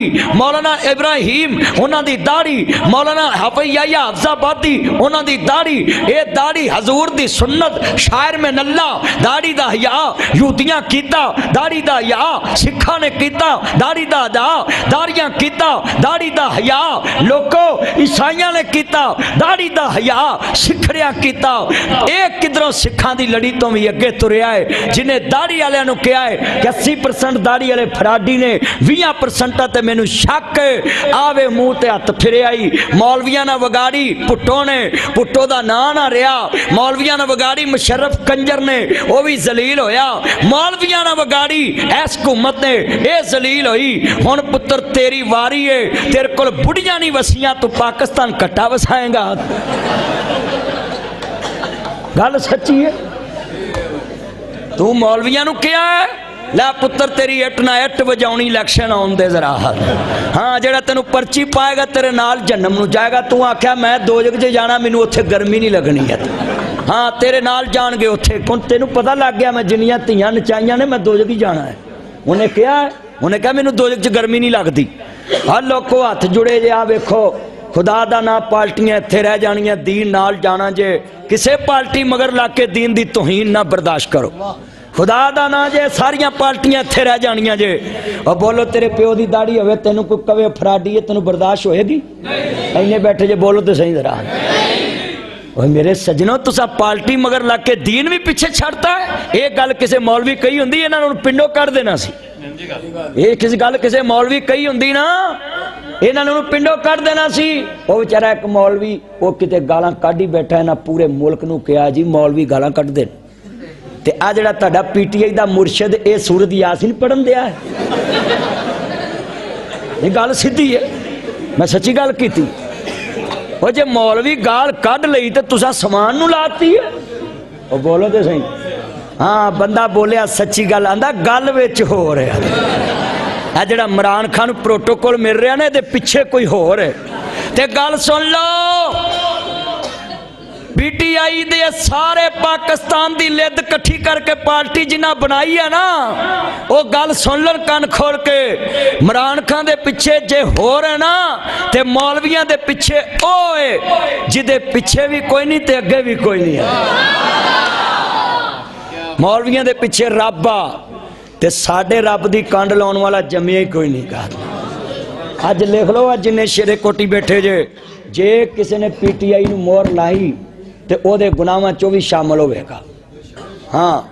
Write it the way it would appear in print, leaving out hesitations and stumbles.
मौलाना इब्राहिम उन्होंने दाढ़ी, मौलाना हफैया हफ्जाबादी उन्होंने दाढ़ी, ये दाढ़ी हजूर दी सुन्नत, शायर में नल्ला दाढ़ी दा हया, यूतियां कीता दाढ़ी दा हया, सिखा ने कीता दाढ़ी दा हया, दाढ़ियां कीता दाढ़ी दा हया, लोको ईसाइयां ने कीता दाढ़ी दा हया, सिखड़िया कीता। एक किधरों सिखा दी लड़ी तो भी अगे तुरया है, जिन्हें दाढ़ी वालियां नूं कहा है कि 80% दाढ़ी वाले फराडी ने, 20% मैनू शक आवे मुंह ते हथ फिर आई। मौलवियां ना वगाड़ी पुट्टो ने, पुट्टो दा ना ना रहा, मौलवियां ना वगाड़ी मुशर्रफ कंजर ने, वह भी जलील होया। मौलवियां ना वगाड़ी ऐस हुकूमत ने, यह जलील हुई। हुण पुत्र तेरी वारी है, तेरे कोल बुढ़ियां नहीं वसियां, तू पाकिस्तान कट्टा वसाएगा। गल सच्ची है। तू मौलवियां नू क्या है, ला पुत्र तेरी इट ना इट वजाउनी इलैक्शन आउण दे जरा। हाँ जेड़ा तेनू पर्ची पाएगा तेरे नाल जन्नम नू जाएगा। तू आख्या मैं दोजख च जाना, मैनू उत्थे गर्मी नहीं लगनी है। हाँ तेरे नाल जाणगे उत्थे, हुण तेनू पता लग गया मैं जिन्नियां धीआं नचाइयां ने मैं दोजख ही जाना है। उन्हें कहा मैनू दोजख च गर्मी नहीं लगती। हाँ लोगों हथ जुड़े जे, आ वेखो खुदा दा ना पार्टियां इत्थे रह जानियां, दीन नाल जाना जे। किसे पार्टी मगर ला के दीन दी तौहीन ना बर्दाश्त करो। खुदा दा ना जे, सारिया पार्टियां इत्थे रह जानियां जे। और बोलो तेरे प्यो की दाढ़ी होवे, तेनू कोई कवे फराडी है, तेनू बर्दाश्त होएगी? इन्ने बैठे जे, बोलो तो सही जरा। और मेरे सजनों तुसा पार्टी मगर लग के दीन भी पीछे छड़ता है। ये गल किसी मौलवी कही होंदी, इन्हां नूं पिंडों कढ़ देना सी। ये किसी गल किसी मौलवी कही होंदी ना, इन्हां नूं पिंडों कढ़ देना सी। वो बेचारा एक मौलवी वो किते गालां कढ़ ही बैठा है ना, पूरे मुल्क नूं कहा जी मौलवी गालां कढ़ दे। ते आ जिहड़ा तुहाडा पीटीआई दा मुरशद ये सूरत यासीन पढ़न दिया है। ये गल सीधी है, मैं सच्ची गल कीती। वो जे मौलवी गाल कढ़ लई ते तुसां समान नूं लाती है। वो बोलो तो सही। हाँ बंदा बोलिया सच्ची गल, आंदा गल विच हो रहा। आ जिहड़ा इमरान खान नूं प्रोटोकॉल मिल रहा ना, इहदे पिछे कोई होर है। ते गल सुन लो, पीटीआई दे सारे पाकिस्तान की लिद कट्ठी करके पार्टी जिन्हें बनाई है ना, वो गल सुन लन कन खोल के। इमरान खान दे पिछे जे हो रहे ना, ते मौलवियां दे पिछे ओए जिदे पिछे भी कोई नहीं ते अगे भी कोई नहीं है। मौलवियां दे पिछे रब आ, ते साडे रब दी कंड लाउण वाला जम्मिया ही कोई नहीं। कहा अज लिख लो, अज जिन्ने शेरे कोटी बैठे जे किसी ने पीटीआई नूं मोहर लाई ते ओदे गुनाहां चों भी शामिल होवेगा। हाँ